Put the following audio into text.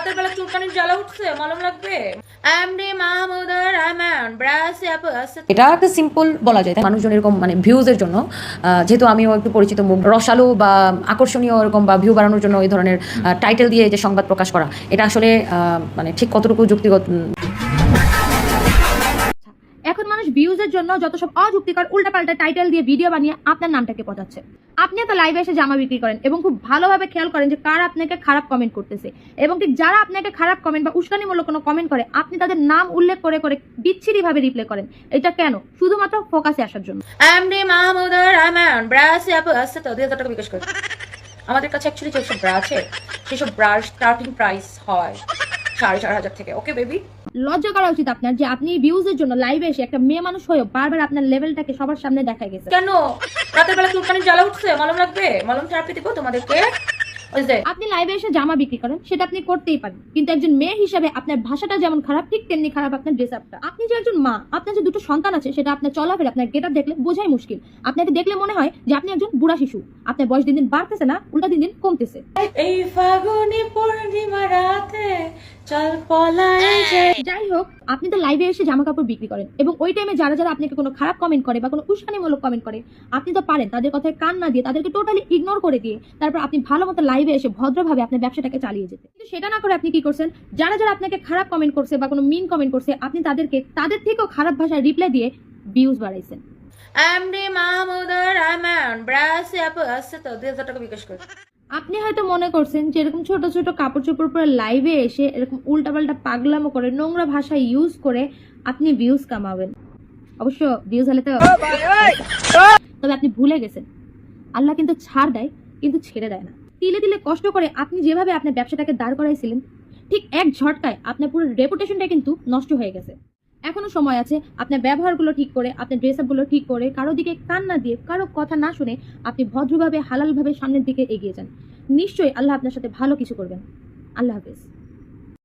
রাতের বেলা চুলকানির জ্বালা উঠছে, মলম লাগবে? MD Mahmudur Rahman brush app আছে। এটা একটা সিম্পল বলা যায়, মানুষজন এরকম মানে ভিউজের জন্য, যেহেতু আমিও একটু পরিচিত মুখ, রসালো বা আকর্ষণীয় এরকম বা ভিউ বাড়ানোর জন্য এই ধরনের টাইটেল দিয়ে যে সংবাদ প্রকাশ করা, এটা আসলে মানে ঠিক কতটুকু যুক্তিগত। এখন মানুষ ভিউজের জন্য যত সব অযুক্তিকর উল্টাপাল্টা টাইটেল দিয়ে ভিডিও বানিয়ে আপনার নামটাকে পচাচ্ছে। আপনি তো লাইভে এসে জামা বিক্রি করেন এবং খুব ভালোভাবে খেয়াল করেন যে কারা আপনাকে খারাপ কমেন্ট করতেছে, এবং ঠিক যারা আপনাকে খারাপ কমেন্ট বা উস্কানিমূলক কোনো কমেন্ট করে আপনি তাদের নাম উল্লেখ করে করে বিচ্ছিরি ভাবে রিপ্লে করেন। এটা কেন? শুধুমাত্র ফোকাসে আসার জন্য। MD Mahmudur Rahman brush app আছে তো 2000 টাকা বিকাশ করে। আমাদের কাছে অ্যাকচুয়ালি যেসব ব্রা আছে সেসব ব্রার স্টার্টিং প্রাইস হয় 4,500 থেকে। ওকে বেবি, লজ্জা করা উচিত আপনার যে আপনি ভিউজের জন্য লাইভে এসে একটা মেয়ে মানুষ হয়েও বারবার আপনার লেভেলটাকে সবার সামনে দেখা গেছে। কেন রাতের বেলা চুলকানির জ্বালা উঠছে, মলম লাগবে? মলম থেরাপি দিব তোমাদেরকে। ওই যে আপনি লাইভে এসে জামা বিক্রি করেন, সেটা আপনি করতেই পারেন, কিন্তু একজন মেয়ে হিসেবে আপনার ভাষাটা যেমন খারাপ ঠিক তেমনি খারাপ আপনার ড্রেস আপটা। আপনি যে একজন মা, আপনার যে দুটো সন্তান আছে, সেটা আপনার চলাফেরা আপনার গেটআপ দেখলে বোঝাই মুশকিল। আপনাকে দেখলে মনে হয় যে আপনি একজন বুড়া শিশু। আপনার বয়স দিন দিন বাড়তেছে না, উল্টা দিন দিন কমতেছে। এই ফাগুনি পূর্ণিমা রাতে চল পলায় যাই। যাই হোক, আপনি তো লাইভে এসে জামা কাপড় বিক্রি করেন এবং ওই টাইমে যারা যারা আপনাকে কোনো খারাপ কমেন্ট করে বা কোনো উস্কানিমূলক কমেন্ট করে, আপনি তো পারেন তাদের কথায় কান না দিয়ে তাদেরকে টোটালি ইগনোর করে দিয়ে তারপর আপনি ভালো মতো লাইভে এসে ভদ্রভাবে আপনার ব্যবসাটাকে চালিয়ে যেতে। কিন্তু সেটা না করে আপনি কি করছেন, যারা যারা আপনাকে খারাপ কমেন্ট করছে বা কোনো মিন কমেন্ট করছে, আপনি তাদেরকে তাদের থেকেও খারাপ ভাষায় রিপ্লাই দিয়ে ভিউজ বাড়াইছেন। MD Mahmudur Rahman brush app আছে তো 2000 টাকা বিকাশ করে। আপনি হয়তো মনে করছেন যে এরকম ছোট ছোট কাপড় চোপড় পরে লাইভে এসে এরকম উল্টাপাল্টা পাগলামো করে নোংরা ভাষা ইউজ করে আপনি ভিউজ কামাবেন। অবশ্য ভিউজ হলে তো, তবে আপনি ভুলে গেছেন আল্লাহ কিন্তু ছাড় দেয় কিন্তু ছেড়ে দেয় না। তিলে তিলে কষ্ট করে আপনি যেভাবে আপনার ব্যবসাটাকে দাঁড় করাইছিলেন, ঠিক এক ঝটকায় আপনার পুরো রেপুটেশনটা কিন্তু নষ্ট হয়ে গেছে। এখনো সময় আছে আপনার ব্যবহারগুলো ঠিক করে, আপনার ড্রেস আপগুলো ঠিক করে, কারো দিকে কান না দিয়ে, কারো কথা না শুনে আপনি ভদ্রভাবে হালালভাবে সামনের দিকে এগিয়ে যান। নিশ্চয়ই আল্লাহ আপনার সাথে ভালো কিছু করবেন। আল্লাহ হাফেজ।